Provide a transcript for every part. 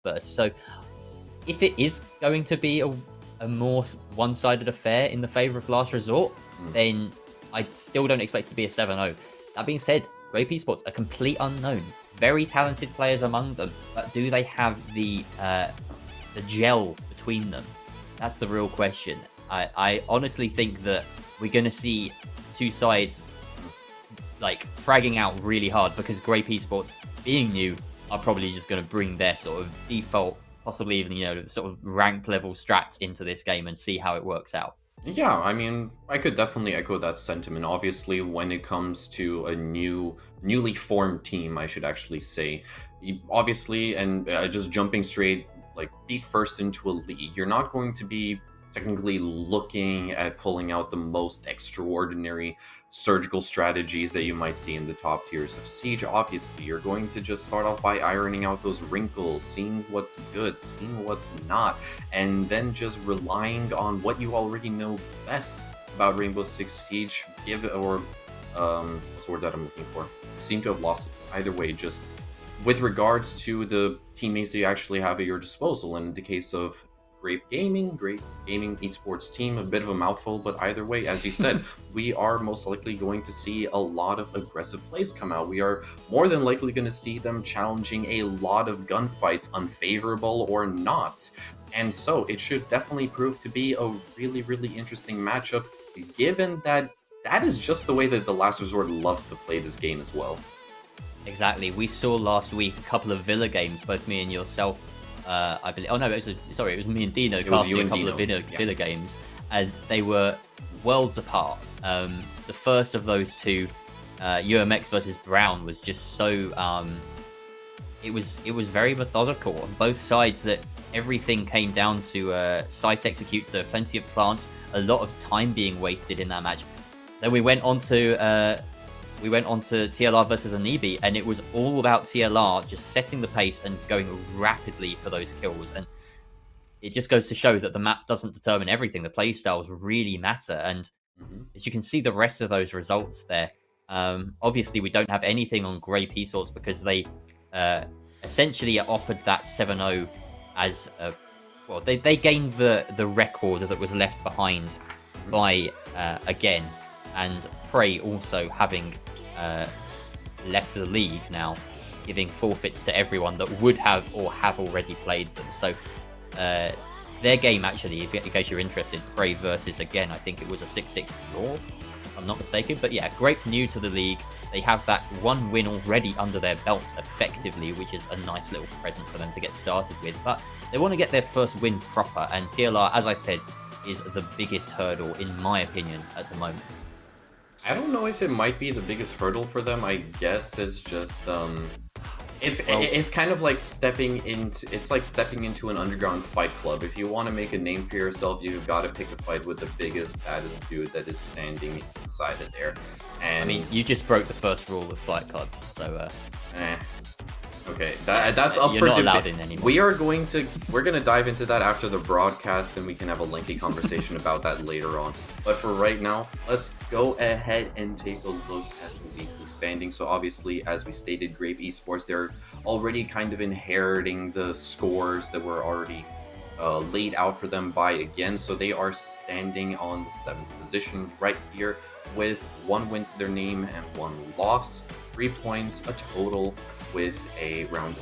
first. So if it is going to be a more one-sided affair in the favor of Last Resort, then I still don't expect it to be a 7-0. That being said, Grape Esports, a complete unknown. Very talented players among them, but do they have the gel between them? That's the real question. I honestly think that we're going to see two sides like fragging out really hard because Grape Esports, being new, are probably just going to bring their sort of default, possibly even, sort of ranked level strats into this game and see how it works out. Yeah, I mean, I could definitely echo that sentiment. Obviously, when it comes to a newly formed team, I should actually say, obviously, and just jumping straight, like, feet first into a league, you're not going to be technically looking at pulling out the most extraordinary surgical strategies that you might see in the top tiers of Siege. Obviously, you're going to just start off by ironing out those wrinkles, seeing what's good, seeing what's not, and then just relying on what you already know best about Rainbow Six Siege. What's the word that I'm looking for? I seem to have lost it. Either way, just with regards to the teammates that you actually have at your disposal. And in the case of Grape Gaming esports team, a bit of a mouthful, but either way, as you said, we are most likely going to see a lot of aggressive plays come out. We are more than likely going to see them challenging a lot of gunfights, unfavorable or not. And so it should definitely prove to be a really, really interesting matchup, given that that is just the way that the Last Resort loves to play this game as well. Exactly. We saw last week a couple of Villa games, both me and yourself. I believe. Oh no, it was me and Dino casting a couple of Villa games, and they were worlds apart. The first of those two, UMX versus Brown, was just so. It was very methodical on both sides. That everything came down to site executes. There were plenty of plants, a lot of time being wasted in that match. Then we went on to TLR versus Anibi, and it was all about TLR just setting the pace and going rapidly for those kills. And it just goes to show that the map doesn't determine everything. The playstyles really matter. And as you can see the rest of those results there, obviously we don't have anything on Grape Esports because they essentially offered that 7-0 as a... Well, they gained the record that was left behind by, again, and Prey also having left the league now, giving forfeits to everyone that would have or have already played them. So their game, actually, in case you're interested, Prey versus, again, I think it was a 6-6 draw, if I'm not mistaken. But yeah, Grape new to the league. They have that one win already under their belts effectively, which is a nice little present for them to get started with. But they want to get their first win proper, and TLR, as I said, is the biggest hurdle, in my opinion, at the moment. I don't know if it might be the biggest hurdle for them. I guess it's just it's kind of like stepping into an underground fight club. If you want to make a name for yourself, you've got to pick a fight with the biggest, baddest dude that is standing inside of there. And I mean, you just broke the first rule of Fight Club, so okay, that's up you're for not debate. allowed in anymore. We're gonna dive into that after the broadcast, and we can have a lengthy conversation about that later on. But for right now, let's go ahead and take a look at the weekly standing. So obviously, as we stated, Grape Esports, they're already kind of inheriting the scores that were already laid out for them by again. So they are standing on the 7th position right here with 1 win to their name and 1 loss, 3 points a total, with a round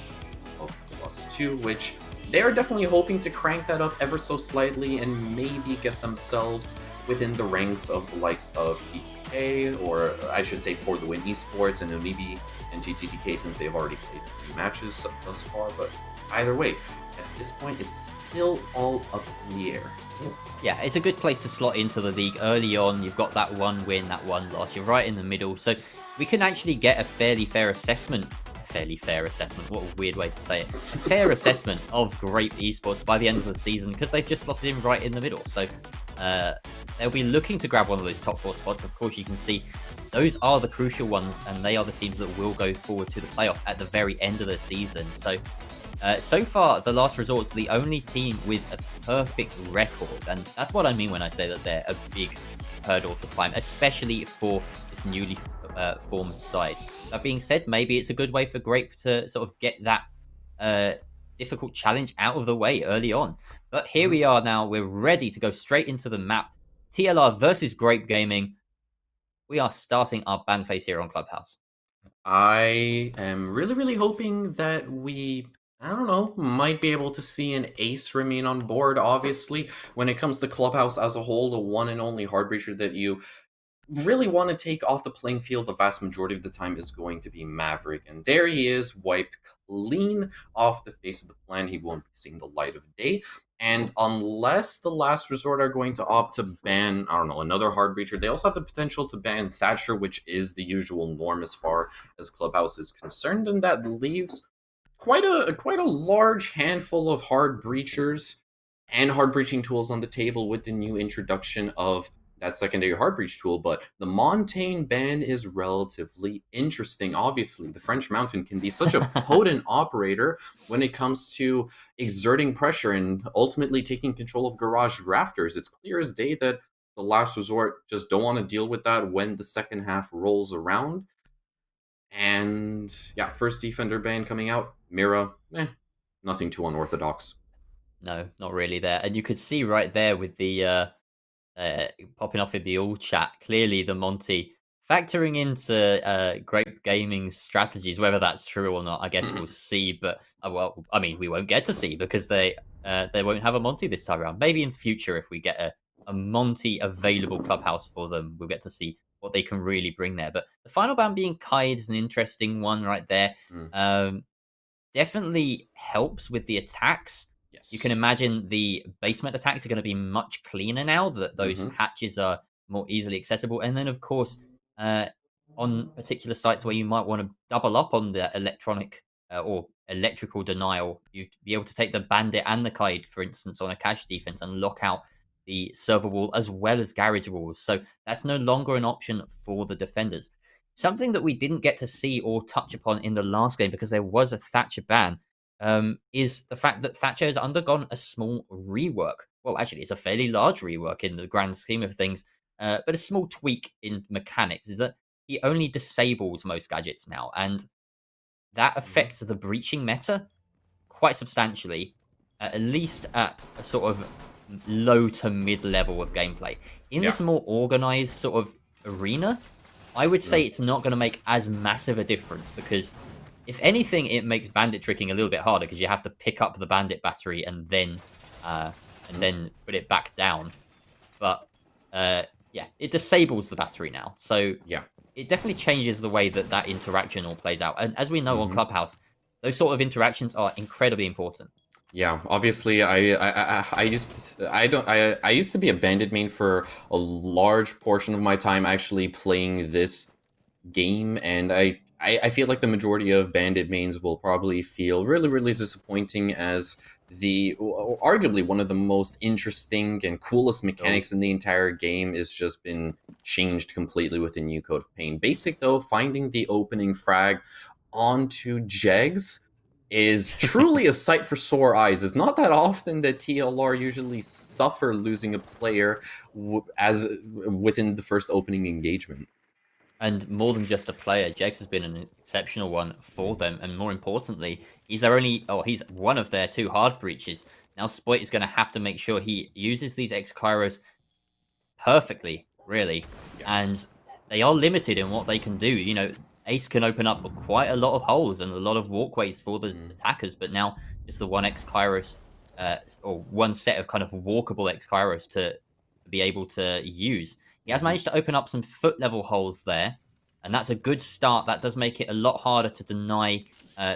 of +2, which they are definitely hoping to crank that up ever so slightly and maybe get themselves within the ranks of the likes of TTK, or I should say For the Win Esports, and maybe in TTK, since they've already played 3 matches thus far. But either way, at this point, it's still all up in the air. Yeah, it's a good place to slot into the league early on. You've got that 1 win, that 1 loss. You're right in the middle, so we can actually get a fairly fair assessment. What a weird way to say it. A fair assessment of Grape Esports by the end of the season, because they've just slotted in right in the middle. So they'll be looking to grab one of those top 4 spots. Of course, you can see those are the crucial ones, and they are the teams that will go forward to the playoffs at the very end of the season. So so far, the Last Resort's the only team with a perfect record, and that's what I mean when I say that they're a big hurdle to climb, especially for this newly formed side. That being said, maybe it's a good way for Grape to sort of get that difficult challenge out of the way early on. But here Mhm. we are now. We're ready to go straight into the map. TLR versus Grape Gaming. We are starting our ban phase here on Clubhouse. I am really hoping that we, I don't know, might be able to see an ace remain on board. Obviously, when it comes to Clubhouse as a whole, the one and only hard breacher that you really want to take off the playing field the vast majority of the time is going to be Maverick. And there he is, wiped clean off the face of the planet. He won't be seeing the light of day. And unless the last resort are going to opt to ban, I don't know, another hard breacher, they also have the potential to ban Thatcher, which is the usual norm as far as Clubhouse is concerned. And that leaves quite a large handful of hard breachers and hard breaching tools on the table with the new introduction of that secondary hard breach tool. But the Montaigne ban is relatively interesting. Obviously, the French Mountain can be such a potent operator when it comes to exerting pressure and ultimately taking control of garage rafters. It's clear as day that the last resort just don't want to deal with that when the second half rolls around. And yeah, first defender ban coming out. Mira, nothing too unorthodox. No, not really there. And you could see right there with the uh, popping off in the all chat, clearly the Monty factoring into Grape Gaming's strategies, whether that's true or not, I guess we'll see. But well, I mean, we won't get to see because they won't have a Monty this time around. Maybe in future, if we get a Monty available clubhouse for them, we'll get to see what they can really bring there. But the final ban being Kaid is an interesting one right there. Mm, Um, Definitely helps with the attacks. You can yes. imagine the basement attacks are going to be much cleaner now that those Mm-hmm. hatches are more easily accessible. And then, of course, uh, on particular sites where you might want to double up on the electronic or electrical denial, you'd be able to take the bandit and the kite, for instance, on a cash defense and lock out the server wall as well as garage walls. So that's no longer an option for the defenders. Something that we didn't get to see or touch upon in the last game because there was a Thatcher ban is the fact that Thatcher has undergone a small rework. Well, actually, it's a fairly large rework in the grand scheme of things, but a small tweak in mechanics is that he only disables most gadgets now, and that Mm-hmm. affects the breaching meta quite substantially, at least at a sort of low to mid level of gameplay. In Yeah. this more organized sort of arena, I would say Mm, it's not going to make as massive a difference because, if anything, it makes bandit tricking a little bit harder because you have to pick up the bandit battery uh, and mm, then put it back down. But uh, yeah, it disables the battery now, so yeah. it definitely changes the way that that interaction all plays out. And as we know on Mm-hmm. Clubhouse, those sort of interactions are incredibly important. Yeah, obviously, I used I don't I used to be a bandit main for a large portion of my time actually playing this game, and I feel like the majority of bandit mains will probably feel really disappointing as the arguably one of the most interesting and coolest Oh, mechanics in the entire game is just been changed completely with a new code of pain. Basic though, finding the opening frag onto Jegs is truly a sight for sore eyes. It's not that often that TLR usually suffer losing a player as within the first opening engagement. and more than just a player, Jex has been an exceptional one for them. And more importantly, he's one of their two hard breaches. Now Spoit is going to have to make sure he uses these X Kairos perfectly, really. Yeah. And they are limited in what they can do. You know, Ace can open up quite a lot of holes and a lot of walkways for the Mm, attackers, but now just the one X Kairos, or one set of kind of walkable X Kairos to be able to use. He has mhm. managed to open up some foot level holes there, and that's a good start. That does make it a lot harder to deny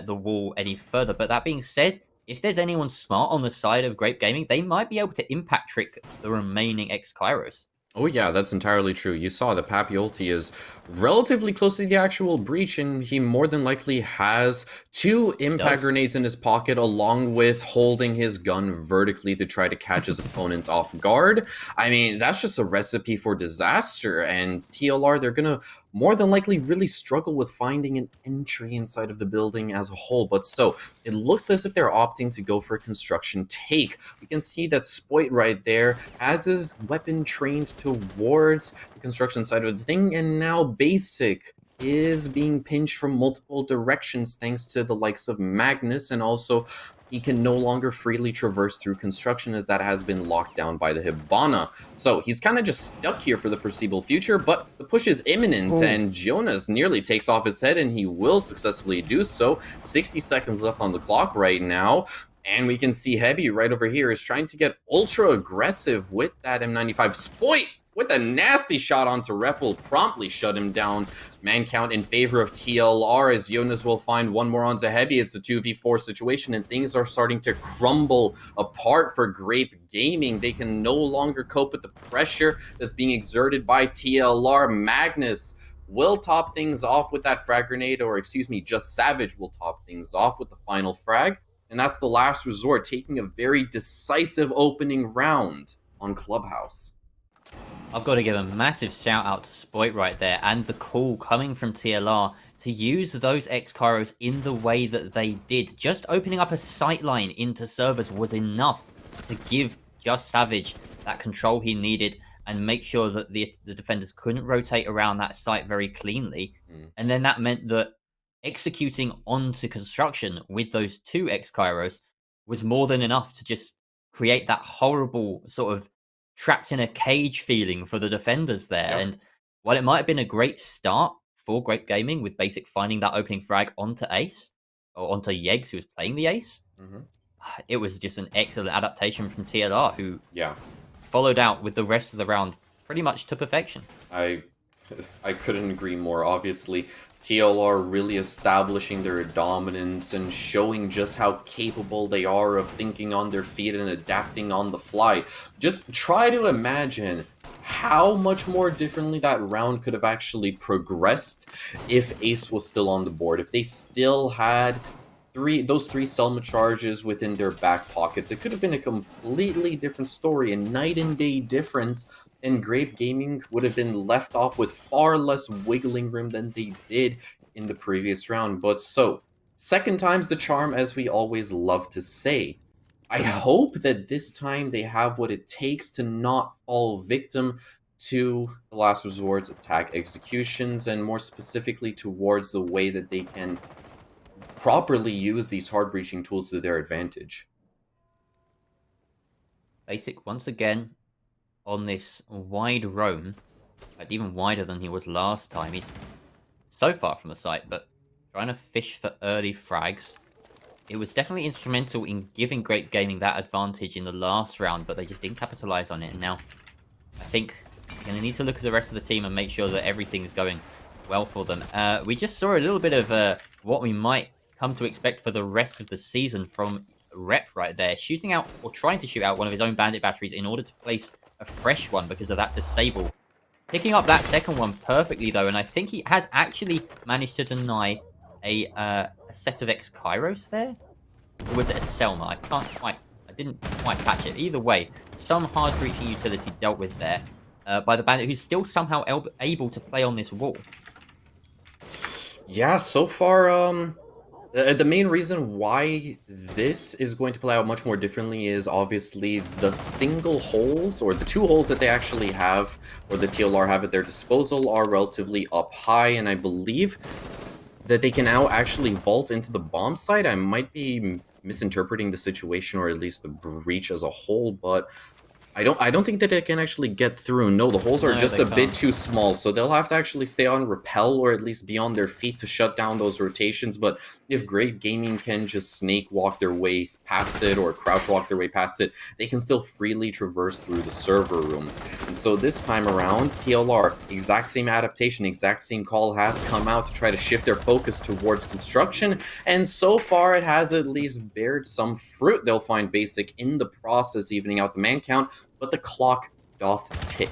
the wall any further. But that being said, if there's anyone smart on the side of Grape Gaming, they might be able to impact trick the remaining X Kairos. Oh yeah, that's entirely true. You saw that Papiolti is relatively close to the actual breach, and he more than likely has two He impact does. grenades in his pocket, along with holding his gun vertically to try to catch his opponents off guard. I mean, that's just a recipe for disaster, and TLR, they're gonna more than likely really struggle with finding an entry inside of the building as a whole. But so, it looks as if they're opting to go for a construction take. We can see that Spoit right there has his weapon trained towards the construction side of the thing, and now Basic is being pinched from multiple directions thanks to the likes of Magnus and also he can no longer freely traverse through construction as that has been locked down by the Hibana. So he's kind of just stuck here for the foreseeable future, but the push is imminent. Ooh. And Jonas nearly takes off his head, and he will successfully do so. 60 seconds left on the clock right now. And we can see Heavy right over here is trying to get ultra aggressive with that M95. Spoit with a nasty shot onto Rep will promptly shut him down. Man count in favor of TLR as Jonas will find one more onto Heavy. It's a 2v4 situation and things are starting to crumble apart for Grape Gaming. They can no longer cope with the pressure that's being exerted by TLR. Magnus will top things off with that frag grenade, or excuse me, Just Savage will top things off with the final frag. And that's the last resort, taking a very decisive opening round on Clubhouse. I've got to give a massive shout out to Spoit right there, and the call coming from TLR to use those X-Kairos in the way that they did. Just opening up a sightline into servers was enough to give Just Savage that control he needed and make sure that the defenders couldn't rotate around that site very cleanly. And then that meant that executing onto construction with those two X-Kairos was more than enough to just create that horrible sort of trapped in a cage feeling for the defenders there. Yep. And while it might have been a great start for Grape Gaming with Basic finding that opening frag onto Ace, or onto Yegs, who was playing the Ace, it was just an excellent adaptation from TLR, who followed out with the rest of the round pretty much to perfection. I couldn't agree more. Obviously, TLR really establishing their dominance and showing just how capable they are of thinking on their feet and adapting on the fly. Just try to imagine how much more differently that round could have actually progressed if Ace was still on the board, if they still had those three Selma charges within their back pockets. It could have been a completely different story, a night and day difference, and Grape Gaming would have been left off with far less wiggling room than they did in the previous round. But so, second time's the charm, as we always love to say. I hope that this time they have what it takes to not fall victim to the last resort's attack executions, and more specifically towards the way that they can properly use these hard breaching tools to their advantage. Basic once again on this wide roam, even wider than he was last time. He's so far from the site, but trying to fish for early frags. It was definitely instrumental in giving Grape Gaming that advantage in the last round, but they just didn't capitalize on it. And now I think you're going to need to look at the rest of the team and make sure that everything is going well for them. We just saw a little bit of what we might come to expect for the rest of the season from Rep right there, shooting out or trying to shoot out one of his own bandit batteries in order to place a fresh one because of that disable. Picking up that second one perfectly though, and I think he has actually managed to deny a set of X-Kairos there? Or was it a Selma? I didn't quite catch it. Either way, some hard breaching utility dealt with there by the bandit, who's still somehow able to play on this wall. Yeah, so far, the main reason why this is going to play out much more differently is obviously the single holes, or the two holes that they actually have, or the TLR have at their disposal, are relatively up high, and I believe that they can now actually vault into the bomb site. I might be misinterpreting the situation, or at least the breach as a whole, but I don't think that they can actually get through. No, the holes are just a bit too small, so they'll have to actually stay on rappel, or at least be on their feet to shut down those rotations. But if Grape Gaming can just snake walk their way past it, or crouch walk their way past it, they can still freely traverse through the server room. And so this time around, TLR, exact same adaptation, exact same call has come out to try to shift their focus towards construction, and so far it has at least bared some fruit. They'll find Basic in the process, evening out the man count, but the clock doth tick.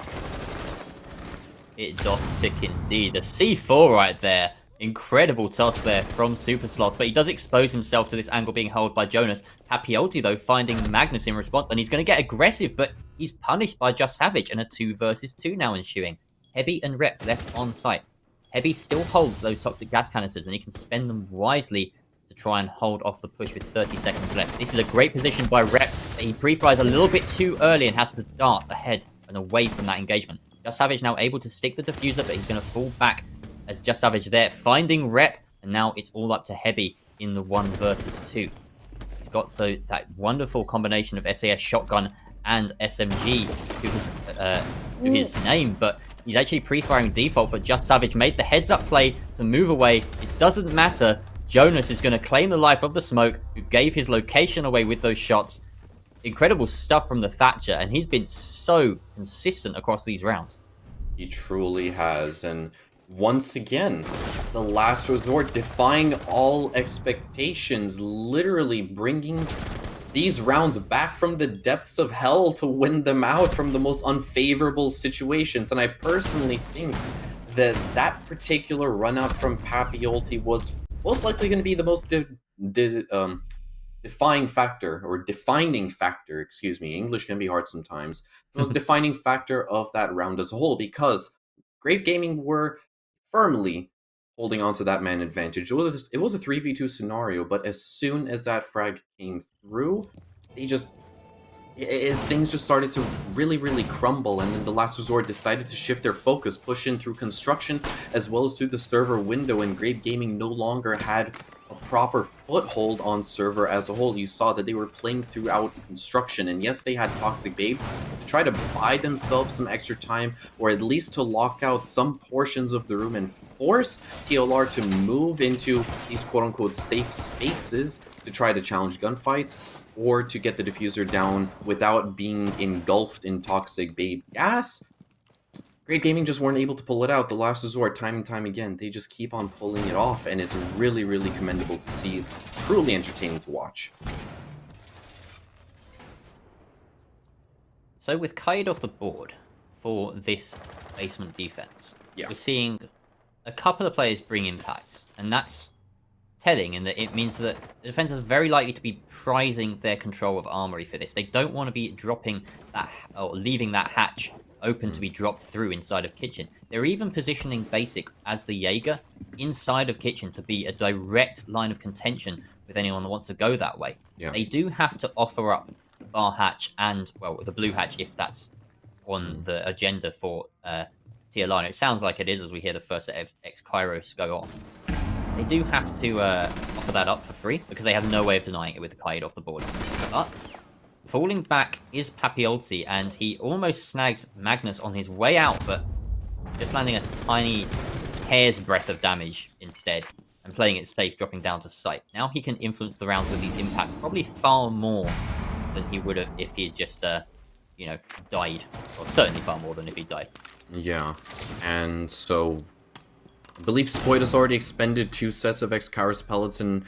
It doth tick indeed. The C4 right there. Incredible toss there from Super Sloth, but he does expose himself to this angle being held by Jonas. Papiolti, though, finding Magnus in response, and he's going to get aggressive, but he's punished by Just Savage, and a 2 versus 2 now ensuing. Heavy and Rep left on site. Heavy still holds those toxic gas canisters, and he can spend them wisely to try and hold off the push with 30 seconds left. This is a great position by Rep. He pre-flies a little bit too early and has to dart ahead and away from that engagement. Just Savage now able to stick the diffuser, but he's going to fall back as Just Savage there, finding Rep, and now it's all up to Heavy in the 1 versus 2. It's got that wonderful combination of SAS shotgun and SMG to his name, but he's actually pre-firing default, but Just Savage made the heads-up play to move away. It doesn't matter. Jonas is going to claim the life of the smoke, who gave his location away with those shots. Incredible stuff from the Thatcher, and he's been so consistent across these rounds. He truly has, and once again, the last resort, defying all expectations, literally bringing these rounds back from the depths of hell to win them out from the most unfavorable situations. And I personally think that that particular run out from Papiolti was most likely going to be the most defining factor, excuse me, English can be hard sometimes, the most defining factor of that round as a whole, because Grape Gaming were firmly holding on to that man advantage. It was a 3v2 scenario, but as soon as that frag came through, things just started to really crumble, and then the last resort decided to shift their focus, push in through construction as well as through the server window, and Grape Gaming no longer had a proper foothold on server as a whole. You saw that they were playing throughout construction, and yes, they had Toxic Babes to try to buy themselves some extra time, or at least to lock out some portions of the room and force TLR to move into these quote-unquote safe spaces to try to challenge gunfights, or to get the diffuser down without being engulfed in Toxic Babe gas. Grape Gaming just weren't able to pull it out. The last resort, time and time again, they just keep on pulling it off, and it's really commendable to see. It's truly entertaining to watch. So with Kaid off the board for this basement defense, we're seeing a couple of players bring impacts, and that's telling in that it means that the defense is very likely to be prizing their control of Armory for this. They don't want to be dropping that or leaving that hatch open to be dropped through inside of Kitchen. They're even positioning Basic as the Jaeger inside of Kitchen to be a direct line of contention with anyone that wants to go that way. They do have to offer up Bar Hatch and, well, the Blue Hatch if that's on the agenda for TLR. And it sounds like it is as we hear the first set of X-Kairos go off. They do have to offer that up for free because they have no way of denying it with the Kaid off the board. But falling back is Papiolti, and he almost snags Magnus on his way out, but just landing a tiny hair's breadth of damage instead and playing it safe, dropping down to sight. Now he can influence the round with these impacts probably far more than he would have if he had just, you know, died. Or certainly far more than if he died. Yeah, and so I believe Spoit has already expended 2 sets of X-Kairos pellets, and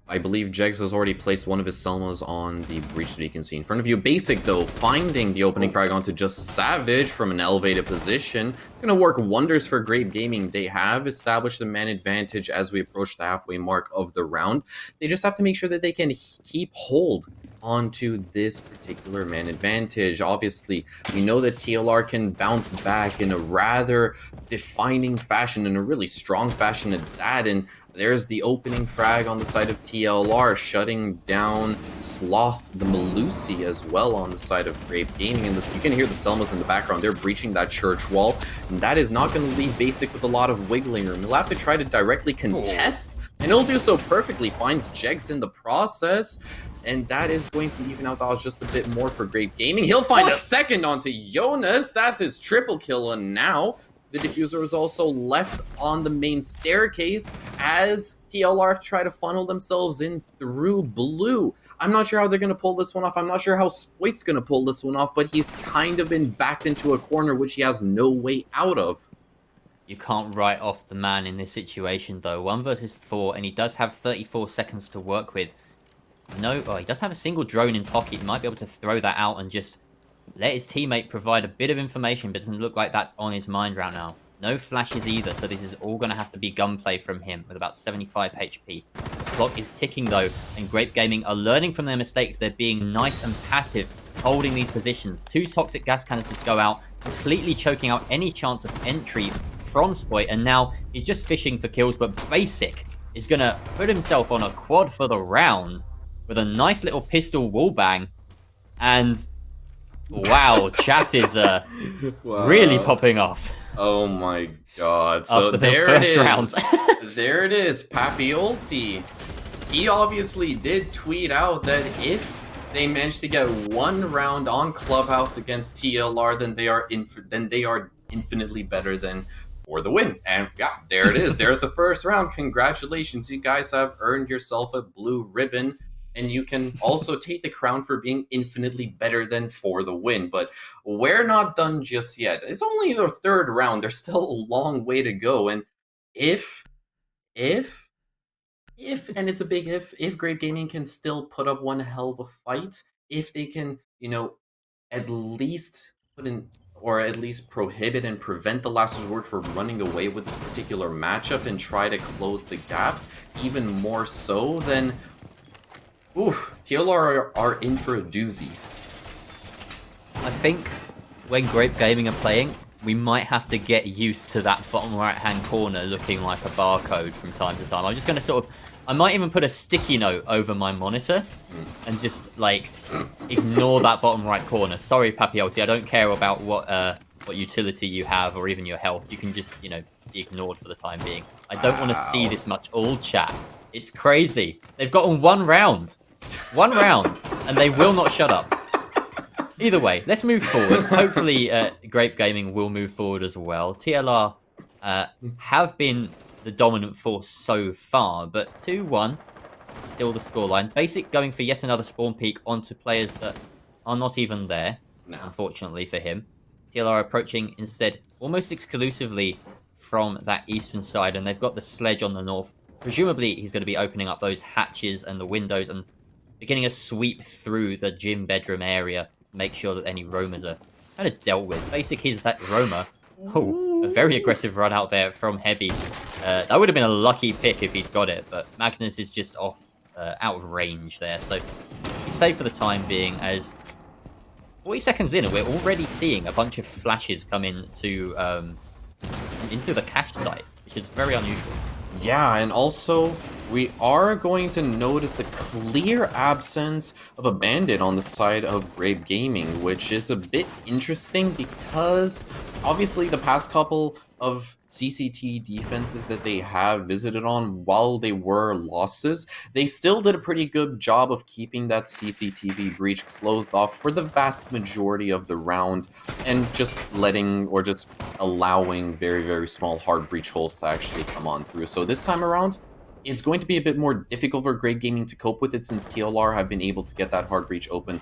I believe Jegs has already placed one of his Selmas on the breach that you can see in front of you. Basic, though, finding the opening frag onto Just Savage from an elevated position. It's going to work wonders for Grape Gaming. They have established the man advantage as we approach the halfway mark of the round. They just have to make sure that they can keep hold onto this particular man advantage. Obviously, we know that TLR can bounce back in a rather defining fashion, in a really strong fashion at that, and there's the opening frag on the side of TLR, shutting down Sloth the Malusi as well on the side of Grape Gaming. And you can hear the Selmas in the background. They're breaching that church wall, and that is not going to leave Basic with a lot of wiggling room. He'll have to try to directly contest, and he'll do so perfectly. Finds Jegs in the process, and that is going to even out the odds just a bit more for Grape Gaming. He'll find a second onto Jonas. That's his triple kill, and now the diffuser is also left on the main staircase as TLR try to funnel themselves in through Blue. I'm not sure how they're going to pull this one off. I'm not sure how Spoit's going to pull this one off, but he's kind of been backed into a corner which he has no way out of. You can't write off the man in this situation, though. 1 versus 4, and he does have 34 seconds to work with. He does have a single drone in pocket. He might be able to throw that out and just let his teammate provide a bit of information, but it doesn't look like that's on his mind right now. No flashes either, so this is all going to have to be gunplay from him with about 75 HP. The clock is ticking, though, and Grape Gaming are learning from their mistakes. They're being nice and passive, holding these positions. 2 toxic gas canisters go out, completely choking out any chance of entry from Spoit, and now he's just fishing for kills, but Basic is going to put himself on a quad for the round with a nice little pistol wallbang, and wow, chat is really popping off. Oh my god. So after there the first it is. round. There it is. Papiolti he obviously did tweet out that if they manage to get one round on Clubhouse against TLR, then they are infinitely better than for the win. And yeah, there it is. There's the first round. Congratulations, you guys have earned yourself a blue ribbon. And you can also take the crown for being infinitely better than for the win. But we're not done just yet. It's only the third round. There's still a long way to go. And if, and it's a big if Grape Gaming can still put up one hell of a fight, if they can, at least put in, or at least prohibit and prevent the Last Resort from running away with this particular matchup and try to close the gap even more so, then TLR are in for a doozy. I think when Grape Gaming are playing, we might have to get used to that bottom right-hand corner looking like a barcode from time to time. I'm just going to I might even put a sticky note over my monitor and just, like, ignore that bottom right corner. Sorry, Papiolti, I don't care about what utility you have or even your health. You can just, be ignored for the time being. I don't want to see this much all chat. It's crazy. They've gotten one round. One round, and they will not shut up. Either way, let's move forward. Hopefully, Grape Gaming will move forward as well. TLR have been the dominant force so far, but 2-1, still the scoreline. Basic going for yet another spawn peak onto players that are not even there, unfortunately for him. TLR approaching instead almost exclusively from that eastern side, and they've got the sledge on the north. Presumably, he's going to be opening up those hatches and the windows and beginning a sweep through the gym bedroom area. Make sure that any roamers are kind of dealt with. Basic is that roamer. Oh, a very aggressive run out there from Heavy. That would have been a lucky pick if he'd got it, but Magnus is just off out of range there. So he's safe for the time being, as 40 seconds in and we're already seeing a bunch of flashes come into the cache site, which is very unusual. Yeah, and also we are going to notice a clear absence of a bandit on the side of Grape Gaming, which is a bit interesting because obviously the past couple of CCT defenses that they have visited on, while they were losses, they still did a pretty good job of keeping that CCTV breach closed off for the vast majority of the round and just allowing very, very small hard breach holes to actually come on through. So this time around, it's going to be a bit more difficult for Grape Gaming to cope with it, since TLR have been able to get that hard breach open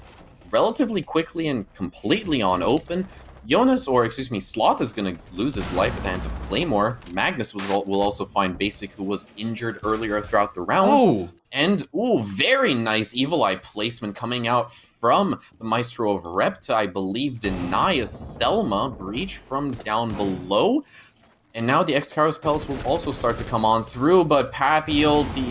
relatively quickly and completely on open. Sloth is going to lose his life at the hands of Claymore. Magnus will also find Basic, who was injured earlier throughout the round. Oh. And, very nice Evil Eye placement coming out from the Maestro of Rep to, I believe, deny a Selma breach from down below. And now the X-Kairos pellets will also start to come on through, but Papiolti,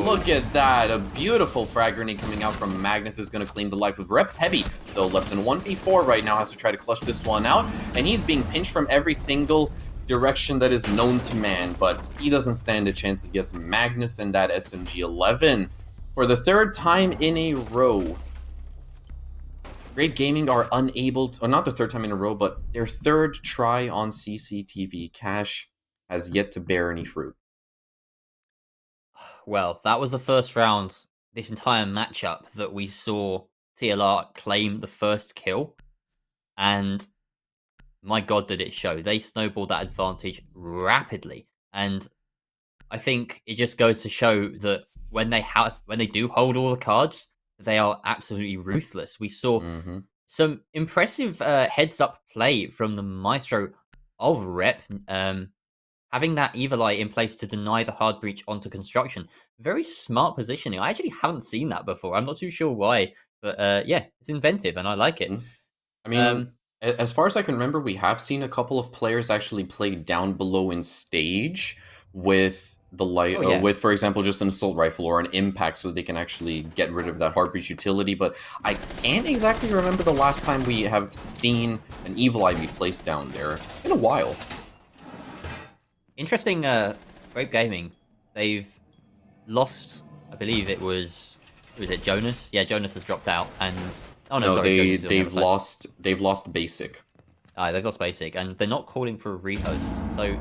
look at that. A beautiful frag grenade coming out from Magnus is going to claim the life of Rep. Heavy, though, left in 1v4 right now, has to try to clutch this one out, and he's being pinched from every single direction that is known to man, but he doesn't stand a chance against Magnus and that SMG-11. For the third time in a row, Grape Gaming are unable to, or not the third time in a row, but their third try on CCTV cache has yet to bear any fruit. Well, that was the first round, this entire matchup, that we saw TLR claim the first kill. And my god, did it show. They snowballed that advantage rapidly. And I think it just goes to show that when they do hold all the cards, they are absolutely ruthless. We saw some impressive heads-up play from the Maestro of Rep, having that Evil Eye in place to deny the hard breach onto construction. Very smart positioning. I actually haven't seen that before. I'm not too sure why, but yeah, it's inventive and I like it. I mean, as far as I can remember, we have seen a couple of players actually play down below in stage with the with, for example, just an assault rifle or an impact, so they can actually get rid of that hard breach utility. But I can't exactly remember the last time we have seen an Evil Eye be placed down there. It's been a while. Interesting, Grape Gaming. They've lost, I believe it was it Jonas? Yeah, Jonas has dropped out, and they've lost Basic. They've lost Basic, and they're not calling for a rehost. So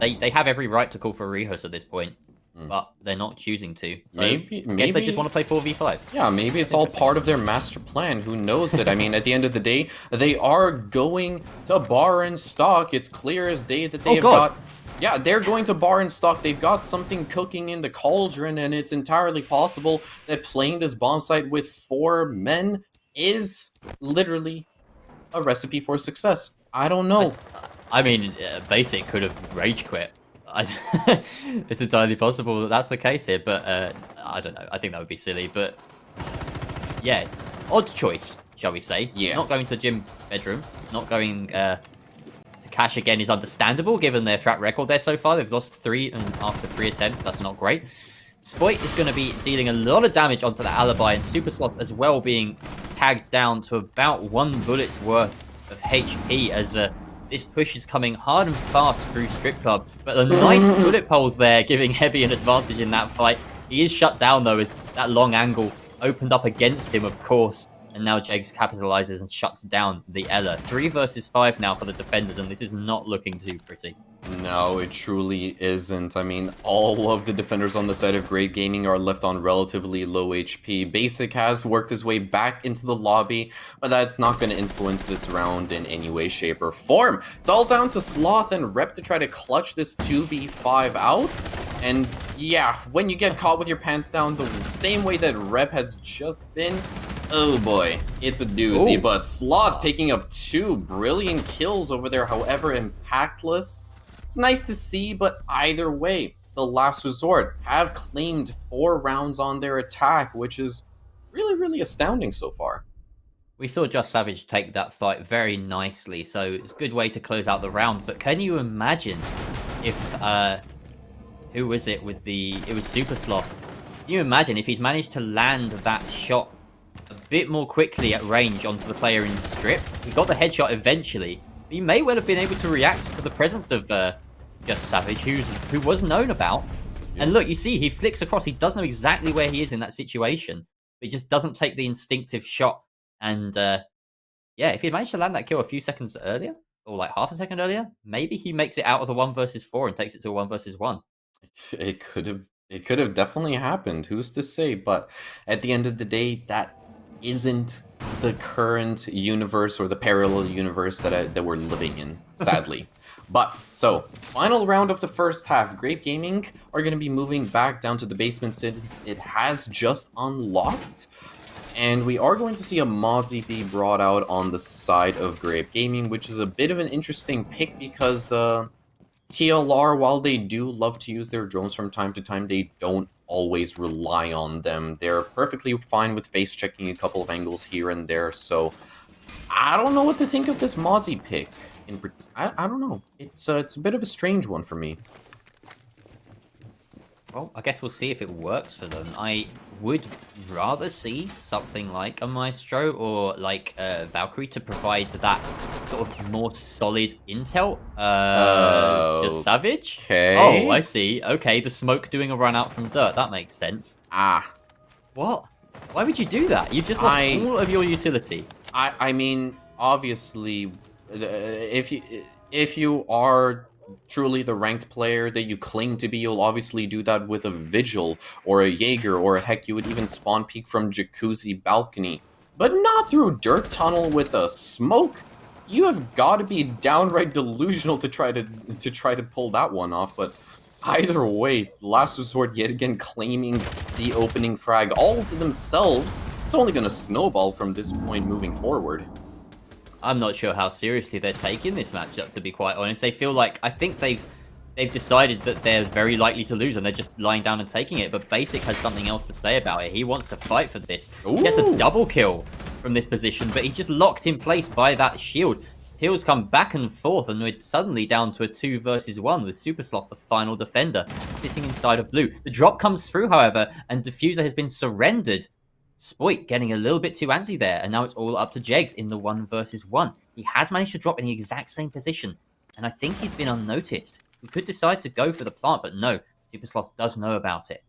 they have every right to call for a rehost at this point. but they're not choosing to. So Maybe, I guess they just want to play 4v5. Yeah, maybe it's all part of their master plan. Who knows it? I mean, at the end of the day, they are going to bar and stock. It's clear as day that they have got... Yeah, they're going to bar and stock. They've got something cooking in the cauldron, and it's entirely possible that playing this bomb site with 4 men is literally a recipe for success. I don't know. I mean, Basic could have rage quit. It's entirely possible that that's the case here, but I don't know. I think that would be silly, but yeah, odd choice, shall we say? Yeah. Not going to gym bedroom, not going to cash again is understandable given their track record there so far. They've lost 3 after 3 attempts. That's not great. Spoit is going to be dealing a lot of damage onto the Alibi, and Super Sloth as well being tagged down to about 1 bullet's worth of HP as this push is coming hard and fast through Strip Club. But a nice bullet poles there, giving Heavy an advantage in that fight. He is shut down though, as that long angle opened up against him, of course. And now Jegs capitalizes and shuts down the Ella. 3 versus 5 now for the defenders, and this is not looking too pretty. No, it truly isn't. I mean, all of the defenders on the side of Grape Gaming are left on relatively low HP. Basic has worked his way back into the lobby, but that's not going to influence this round in any way, shape, or form. It's all down to Sloth and Rep to try to clutch this 2v5 out. And yeah, when you get caught with your pants down the same way that Rep has just been, oh boy, it's a doozy. Ooh. But Sloth picking up 2 brilliant kills over there, however impactless. It's nice to see, but either way, the Last Resort have claimed 4 rounds on their attack, which is really, really astounding so far. We saw Just Savage take that fight very nicely, so it's a good way to close out the round. But can you imagine if, who was it with the, it was Super Sloth. Can you imagine if he'd managed to land that shot a bit more quickly at range onto the player in Strip? He got the headshot eventually. He may well have been able to react to the presence of Just Savage, who was known about. Yeah. And look, you see, he flicks across. He does know exactly where he is in that situation. But he just doesn't take the instinctive shot. And yeah, if he managed to land that kill a few seconds earlier, or like half a second earlier, maybe he makes it out of the 1 versus 4 and takes it to a 1 versus 1. It could have definitely happened. Who's to say? But at the end of the day, that isn't the current universe or the parallel universe that we're living in, sadly. But, so, final round of the first half. Grape Gaming are going to be moving back down to the basement since it has just unlocked. And we are going to see a Mozzie be brought out on the side of Grape Gaming, which is a bit of an interesting pick because TLR, while they do love to use their drones from time to time, they don't always rely on them. They're perfectly fine with face checking a couple of angles here and there, so I don't know what to think of this Mozzie pick. I don't know. It's a bit of a strange one for me. Well, I guess we'll see if it works for them. I would rather see something like a Maestro or like Valkyrie to provide that sort of more solid intel. Just Savage? Okay. Oh, I see. Okay, the smoke doing a run out from dirt. That makes sense. What? Why would you do that? You've just lost all of your utility. I mean, obviously, if you are truly the ranked player that you claim to be, you'll obviously do that with a Vigil or a Jaeger, or heck, you would even spawn peek from Jacuzzi balcony. But not through Dirt Tunnel with a smoke. You have got to be downright delusional to try to pull that one off. But either way, Last Resort yet again claiming the opening frag all to themselves. It's only going to snowball from this point moving forward. I'm not sure how seriously they're taking this matchup, to be quite honest. They feel like, I think they've decided that they're very likely to lose and they're just lying down and taking it. But Basic has something else to say about it. He wants to fight for this. Ooh. He gets a double kill from this position, but he's just locked in place by that shield. Teals come back and forth, and we're suddenly down to a 2 versus 1 with Super Sloth, the final defender, sitting inside of blue. The drop comes through, however, and Diffuser has been surrendered. Spoit getting a little bit too antsy there, and now it's all up to Jegs in the 1 versus 1. He has managed to drop in the exact same position, and I think he's been unnoticed. He could decide to go for the plant, but no, Super Sloth does know about it.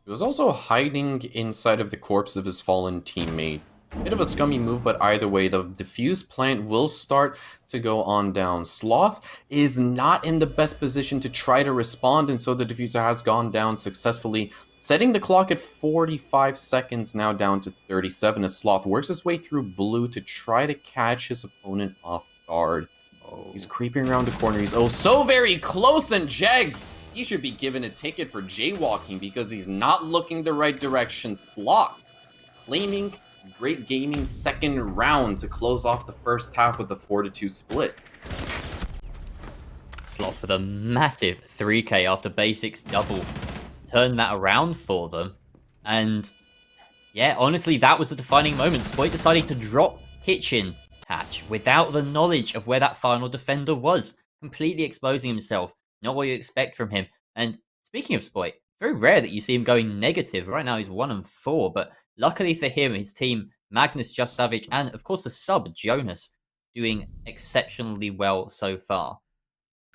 He was also hiding inside of the corpse of his fallen teammate. Bit of a scummy move, but either way, the diffuse plant will start to go on down. Sloth is not in the best position to try to respond, and so the diffuser has gone down successfully, setting the clock at 45 seconds, now down to 37, as Sloth works his way through blue to try to catch his opponent off guard. He's creeping around the corner. He's oh so very close, and Jegs, he should be given a ticket for jaywalking because he's not looking the right direction. Sloth claiming Grape Gaming's second round to close off the first half with the 4-2 split. Sloth with a massive 3k after basics double. Turned that around for them. And yeah, honestly, that was the defining moment. Spoit deciding to drop Kitchen Hatch without the knowledge of where that final defender was. Completely exposing himself. Not what you expect from him. And speaking of Spoit, very rare that you see him going negative. Right now he's 1-4, but luckily for him, his team, Magnus, Just Savage, and of course the sub, Jonas, doing exceptionally well so far.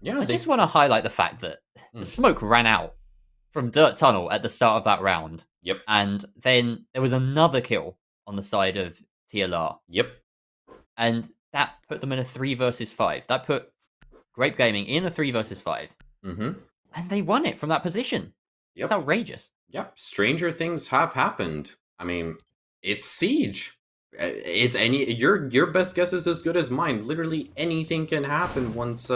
Yeah, I just want to highlight the fact that the smoke ran out from Dirt Tunnel at the start of that round. Yep. And then there was another kill on the side of TLR. Yep. And that put them in a 3 versus 5. That put Grape Gaming in a 3 versus 5. Mm-hmm. And they won it from that position. Yep. It's outrageous. Yep. Stranger things have happened. I mean, it's Siege. It's your best guess is as good as mine. Literally anything can happen once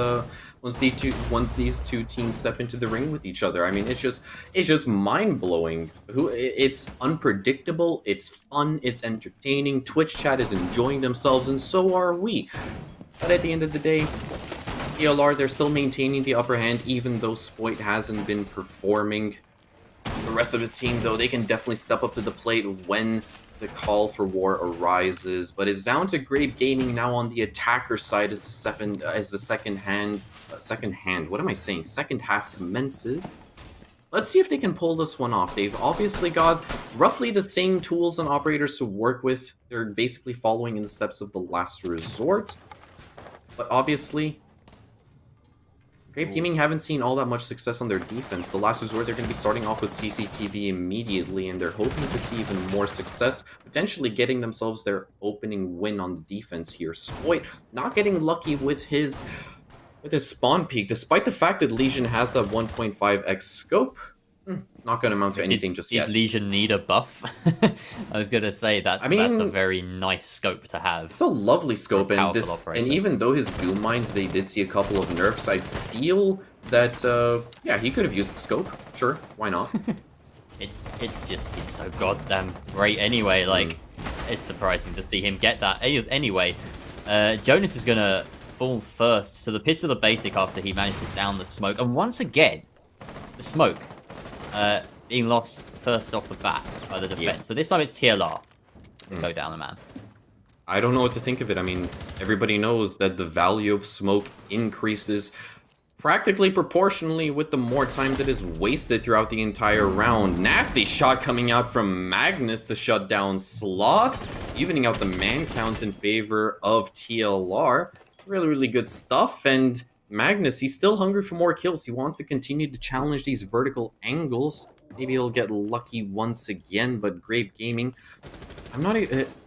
these two teams step into the ring with each other. I mean, it's just mind blowing. It's unpredictable. It's fun. It's entertaining. Twitch chat is enjoying themselves, and so are we. But at the end of the day, TLR, they're still maintaining the upper hand, even though Spoit hasn't been performing. The rest of his team, though, they can definitely step up to the plate when the call for war arises. But it's down to Grape Gaming now on the attacker side as the second half commences. Let's see if they can pull this one off. They've obviously got roughly the same tools and operators to work with. They're basically following in the steps of the last resort. But obviously, Grape Gaming haven't seen all that much success on their defense. The last resort, they're going to be starting off with CCTV immediately, and they're hoping to see even more success, potentially getting themselves their opening win on the defense here. Spoit not getting lucky with his spawn peak, despite the fact that Legion has that 1.5x scope. Not going to amount to anything just yet. Did Legion need a buff? I was going to say that's a very nice scope to have. It's a lovely scope, and even though his Doom Mines, they did see a couple of nerfs, I feel that, yeah, he could have used the scope. Sure, why not? It's just, he's so goddamn great anyway, like, it's surprising to see him get that. Anyway, Jonas is going to fall first to the pistol of the basic after he managed to down the smoke, and once again, the smoke being lost first off the bat by the defense. But this time it's TLR. Go down the man. I don't know what to think of it. I mean, everybody knows that the value of smoke increases practically proportionally with the more time that is wasted throughout the entire round. Nasty shot coming out from Magnus to shut down Sloth, evening out the man count in favor of TLR. Really, really good stuff. And Magnus, he's still hungry for more kills. He wants to continue to challenge these vertical angles. Maybe he'll get lucky once again, but Grape Gaming, I'm not...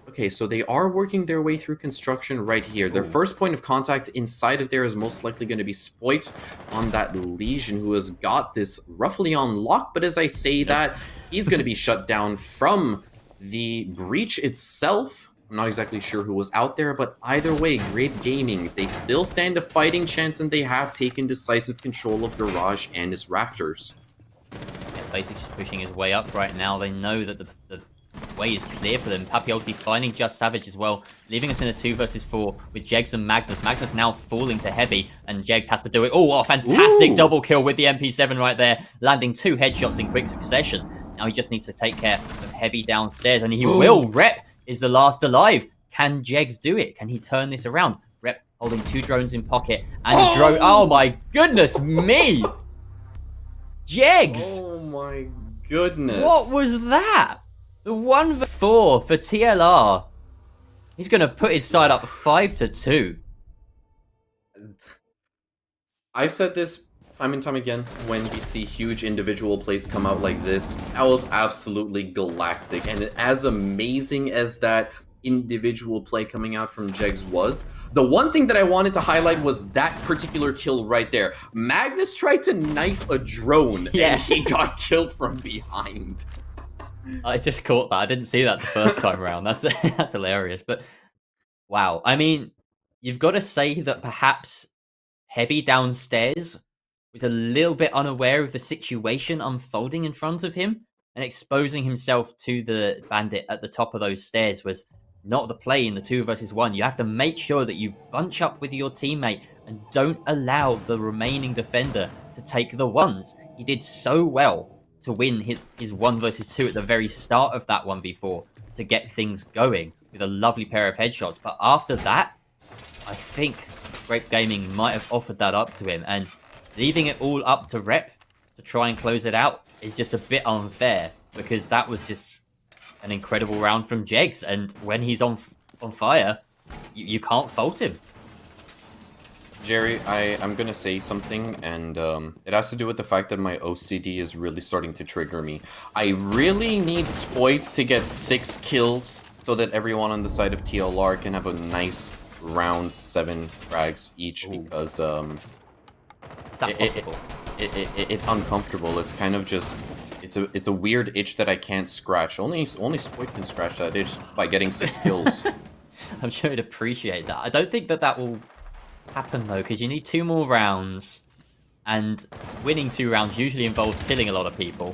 okay, so they are working their way through construction right here. Their first point of contact inside of there is most likely going to be Spoit on that Legion, who has got this roughly on lock. But as I say that, he's going to be shut down from the breach itself. I'm not exactly sure who was out there, but either way, Grape Gaming, they still stand a fighting chance, and they have taken decisive control of Garage and his rafters. Basically just pushing his way up right now. They know that the way is clear for them. Papiolti finding Just Savage as well, leaving us in a 2 versus 4 with Jegs and Magnus. Magnus now falling to Heavy, and Jegs has to do it. Oh, a fantastic double kill with the MP7 right there, landing 2 headshots in quick succession. Now he just needs to take care of Heavy downstairs, and he will. Rep is the last alive. Can Jegs do it? Can he turn this around? Rep holding 2 drones in pocket, and drone. Oh my goodness me! Jegs! Oh my goodness. What was that? The 1v4 for TLR. He's going to put his side up 5-2. I've said this time and time again when we see huge individual plays come out like this. That was absolutely galactic. And as amazing as that individual play coming out from Jegs was. The one thing that I wanted to highlight was that particular kill right there. Magnus tried to knife a drone and he got killed from behind. I just caught that. I didn't see that the first time around. That's hilarious. But wow, I mean, you've got to say that perhaps Heavy downstairs was a little bit unaware of the situation unfolding in front of him, and exposing himself to the bandit at the top of those stairs was not the play in the 2 versus 1. You have to make sure that you bunch up with your teammate and don't allow the remaining defender to take the ones. He did so well to win his 1 versus 2 at the very start of that 1v4 to get things going with a lovely pair of headshots. But after that, I think Grape Gaming might have offered that up to him, and leaving it all up to Rep to try and close it out is just a bit unfair, because that was just an incredible round from Jegs, and when he's on fire, you can't fault him. Jerry, I'm gonna say something, and it has to do with the fact that my OCD is really starting to trigger me. I really need Spoits to get 6 kills so that everyone on the side of TLR can have a nice round 7 frags each. Ooh. Because is that possible? It's uncomfortable. It's kind of just it's a weird itch that I can't scratch. Only Spoit can scratch that itch by getting 6 kills. I'm sure he'd appreciate that. I don't think that will happen though, because you need 2 more rounds, and winning 2 rounds usually involves killing a lot of people,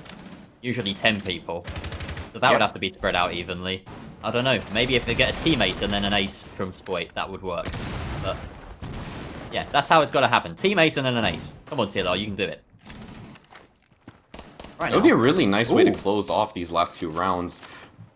usually 10 people. So that would have to be spread out evenly. I don't know, maybe if they get a teammate and then an ace from Spoit, that would work. But yeah, that's how it's got to happen. Team ace and then an ace. Come on, TLR, you can do it. Right, that would be a really nice way to close off these last 2 rounds.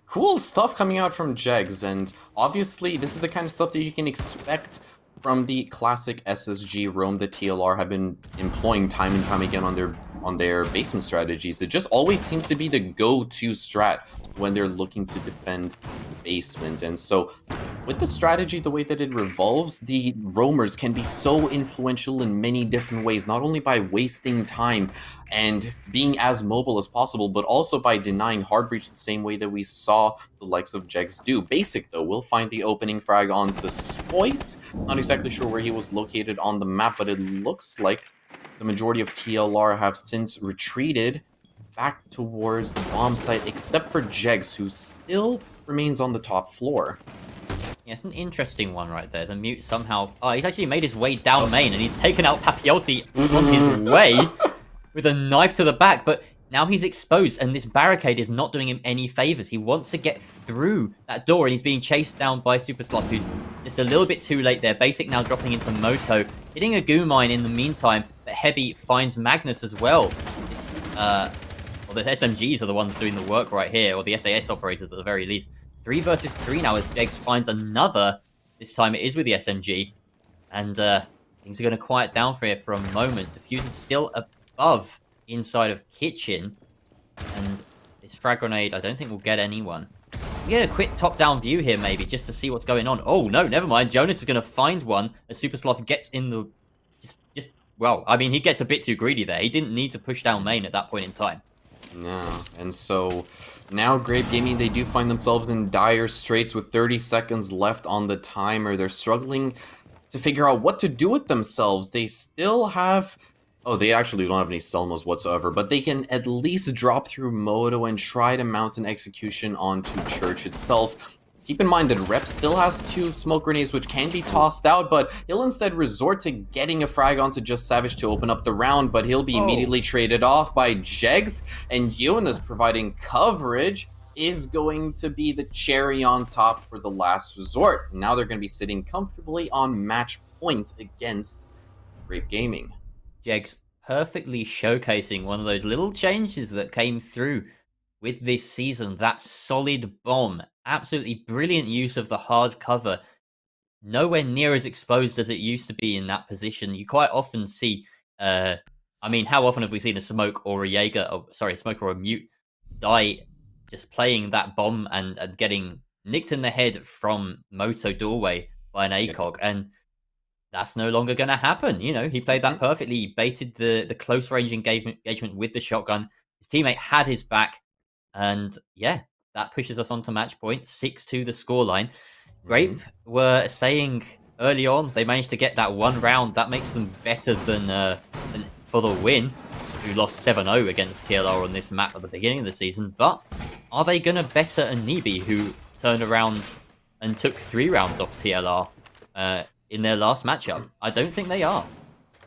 Cool stuff coming out from Jegs, and obviously this is the kind of stuff that you can expect from the classic SSG roam that TLR have been employing time and time again on their basement strategies. It just always seems to be the go-to strat when they're looking to defend basement. And so with the strategy, the way that it revolves, the roamers can be so influential in many different ways, not only by wasting time and being as mobile as possible, but also by denying hard breach the same way that we saw the likes of Jegs do. Basic, though, will find the opening frag onto Spoit. Not exactly sure where he was located on the map, but it looks like the majority of TLR have since retreated back towards the bomb site, except for Jegs, who still remains on the top floor. Yeah, it's an interesting one right there. The mute somehow... Oh, he's actually made his way down main, and he's taken out Papiotti on his way with a knife to the back, but now he's exposed, and this barricade is not doing him any favors. He wants to get through that door, and he's being chased down by Super Sloth, who's just a little bit too late there. Basic now dropping into Moto, hitting a goo mine in the meantime, but Heavy finds Magnus as well. Well, the SMGs are the ones doing the work right here, or the SAS operators at the very least. 3 versus 3 now as Jegs finds another. This time it is with the SMG, and things are going to quiet down for here for a moment. The fuse is still above inside of kitchen, and this frag grenade I don't think will get anyone. We get a quick top-down view here maybe just to see what's going on. Oh no, never mind. Jonas is going to find one as Super Sloth gets in the well, I mean, he gets a bit too greedy there. He didn't need to push down main at that point in time. No, and so now Grape Gaming, they do find themselves in dire straits with 30 seconds left on the timer. They're struggling to figure out what to do with themselves. They still have... Oh, they actually don't have any Selmas whatsoever, but they can at least drop through Moto and try to mount an execution onto Church itself. Keep in mind that Rep still has 2 smoke grenades which can be tossed out, but he'll instead resort to getting a frag onto Just Savage to open up the round, but he'll be immediately traded off by Jegs, and Jonas providing coverage is going to be the cherry on top for the last resort. Now they're going to be sitting comfortably on match point against Grape Gaming. Jegs perfectly showcasing one of those little changes that came through with this season. That solid bomb. Absolutely brilliant use of the hard cover. Nowhere near as exposed as it used to be in that position. You quite often see, I mean, how often have we seen a smoke or a Jaeger, a smoke or a mute die just playing that bomb and getting nicked in the head from Moto doorway by an ACOG, and that's no longer going to happen. You know, he played that perfectly. He baited the close range engagement with the shotgun. His teammate had his back, and yeah, that pushes us on to match point. 6-2 the scoreline. Grape were saying early on they managed to get that one round. That makes them better than for the win, who lost 7-0 against TLR on this map at the beginning of the season. But are they going to better Anibi, who turned around and took 3 rounds off TLR in their last matchup? I don't think they are.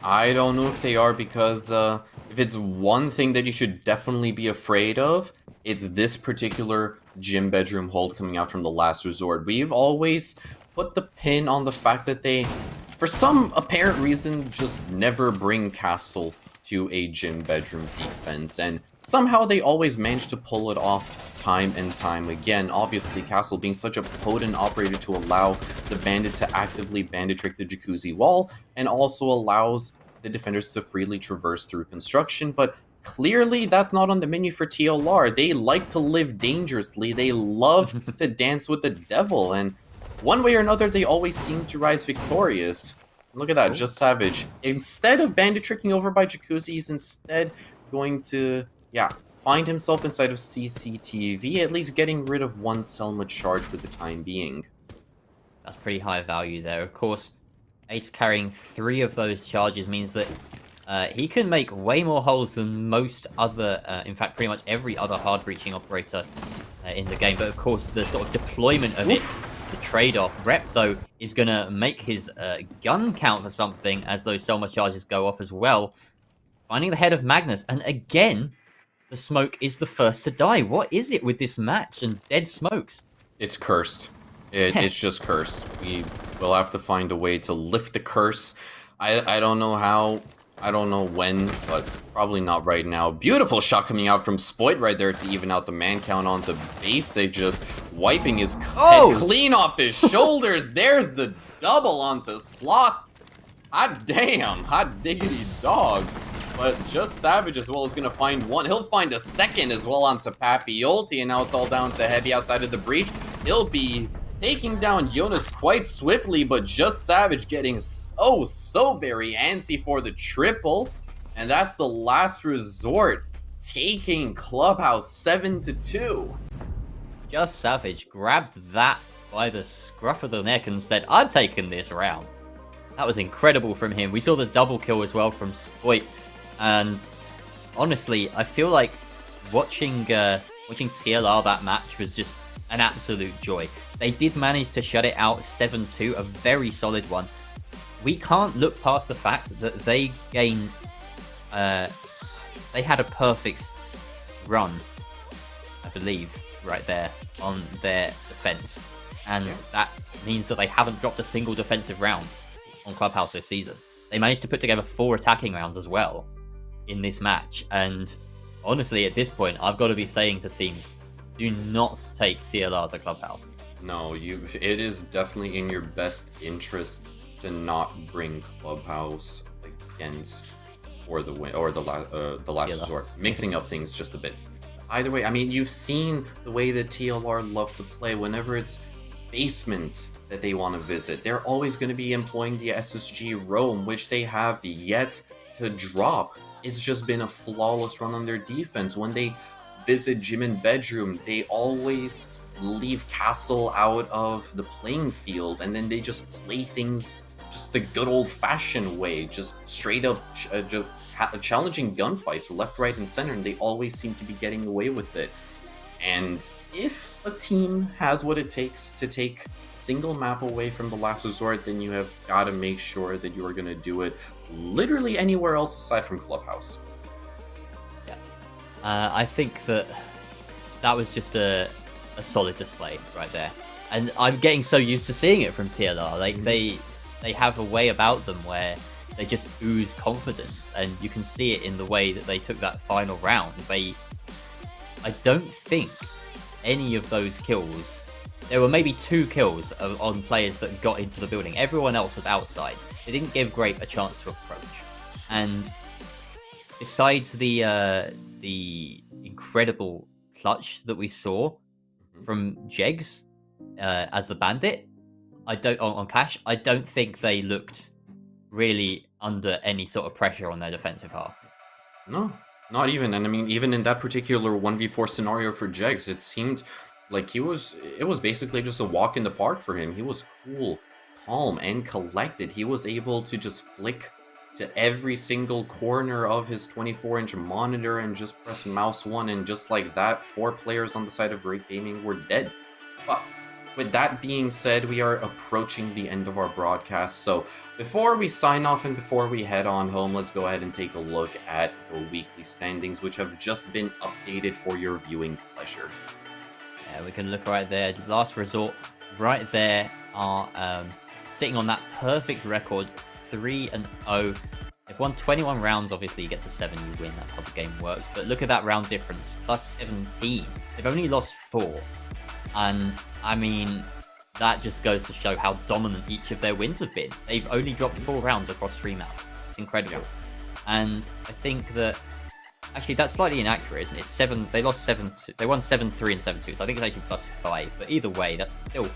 I don't know if they are, because if it's one thing that you should definitely be afraid of, it's this particular gym bedroom hold coming out from the last resort. We've always put the pin on the fact that they, for some apparent reason, just never bring Castle to a gym bedroom defense, and somehow they always manage to pull it off time and time again. Obviously, Castle being such a potent operator to allow the bandit to actively bandit trick the jacuzzi wall, and also allows the defenders to freely traverse through construction, but clearly that's not on the menu for TLR. They like to live dangerously, they love to dance with the devil, and one way or another they always seem to rise victorious. Look at that, Just Savage. Instead of bandit tricking over by jacuzzi, he's instead going to, find himself inside of CCTV, at least getting rid of one Selma charge for the time being. That's pretty high value there. Of course, Ace carrying 3 of those charges means that he can make way more holes than most other, in fact, pretty much every other hard-breaching operator in the game. But of course, the sort of deployment of it is the trade-off. Rep, though, is going to make his gun count for something as those Selma charges go off as well. Finding the head of Magnus, and again, the smoke is the first to die. What is it with this match and dead smokes? It's cursed. It's just cursed. We will have to find a way to lift the curse. I don't know how, I don't know when, but probably not right now. Beautiful shot coming out from Spoit right there to even out the man count onto Basic, just wiping his head clean off his shoulders. There's the double onto Sloth. Hot damn, hot diggity dog. But Just Savage as well is going to find one. He'll find a second as well onto Papiolti, and now it's all down to Heavy outside of the breach. He'll be taking down Jonas quite swiftly, but Just Savage getting so very antsy for the triple. And that's the last resort, taking Clubhouse 7-2. Just Savage grabbed that by the scruff of the neck and said, I'm taking this round. That was incredible from him. We saw the double kill as well from Spoit. And honestly, I feel like watching TLR that match was just an absolute joy. They did manage to shut it out 7-2, a very solid one. We can't look past the fact that they gained, they had a perfect run, I believe, right there on their defense. And that means that they haven't dropped a single defensive round on Clubhouse this season. They managed to put together 4 attacking rounds as well in this match, and honestly at this point I've got to be saying to teams, do not take TLR to Clubhouse. No, it is definitely in your best interest to not bring Clubhouse against or the win or the last resort, mixing up things just a bit. Either way, I mean, you've seen the way that TLR love to play. Whenever it's basement that they want to visit, they're always going to be employing the SSG roam, which they have yet to drop. It's just been a flawless run on their defense. When they visit gym and bedroom, they always leave Castle out of the playing field, and then they just play things just the good old-fashioned way, just straight up challenging gunfights left, right, and center, and they always seem to be getting away with it. And if a team has what it takes to take single map away from the last resort, then you have got to make sure that you are going to do it literally anywhere else aside from Clubhouse. Yeah, I think that was just a solid display right there, and I'm getting so used to seeing it from TLR. Like they have a way about them where they just ooze confidence, and you can see it in the way that they took that final round. I don't think any of those kills, there were maybe 2 kills on players that got into the building. Everyone else was outside. They didn't give Grape a chance to approach. And besides the incredible clutch that we saw from Jegs as the bandit, on Cash, I don't think they looked really under any sort of pressure on their defensive half. No. Not even, and I mean, even in that particular 1v4 scenario for Jegs, it seemed Like it was basically just a walk in the park for him. He was cool, calm, and collected. He was able to just flick to every single corner of his 24-inch monitor and just press mouse 1, and just like that, 4 players on the side of Grape Gaming were dead. But with that being said, we are approaching the end of our broadcast, so before we sign off and before we head on home, let's go ahead and take a look at the weekly standings, which have just been updated for your viewing pleasure. Yeah, we can look right there. Last Resort, right there, are sitting on that perfect record, 3-0. They've won 21 rounds. Obviously, you get to 7, you win. That's how the game works. But look at that round difference, plus 17. They've only lost 4. And, I mean, that just goes to show how dominant each of their wins have been. They've only dropped 4 rounds across 3 maps. It's incredible. Yeah. And I think that... Actually, that's slightly inaccurate, isn't it? 7. They lost 7. They won 7-3 and 7-2. So I think it's actually plus 5. But either way, that's still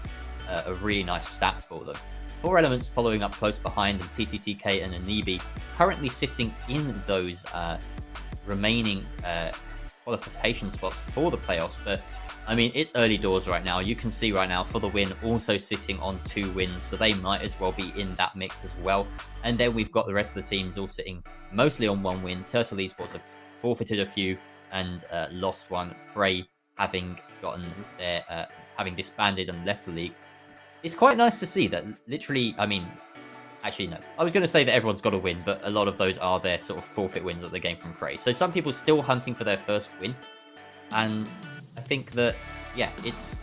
a really nice stat for them. 4 Elements following up close behind them, TTTK and Anibi, currently sitting in those remaining qualification spots for the playoffs. But I mean, it's early doors right now. You can see right now, For the Win also sitting on 2 wins, so they might as well be in that mix as well. And then we've got the rest of the teams all sitting mostly on 1 win. Turtle Esports have forfeited a few and lost 1. Prey having gotten their having disbanded and left the league. It's quite nice to see that literally, I mean, actually no. I was going to say that everyone's got to win, but a lot of those are their sort of forfeit wins that they gain from Prey. So some people still hunting for their first win. And I think that, yeah, it's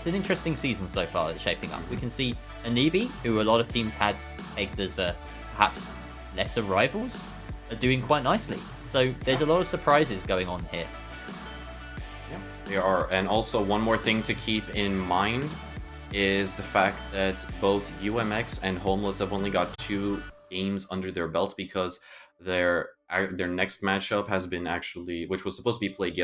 an interesting season so far that's shaping up. We can see Anibi, who a lot of teams had pegged as perhaps lesser rivals, are doing quite nicely. So there's a lot of surprises going on here. Yeah, there are. And also one more thing to keep in mind is the fact that both UMX and Homeless have only got 2 games under their belt, because their next matchup has been actually, which was supposed to be played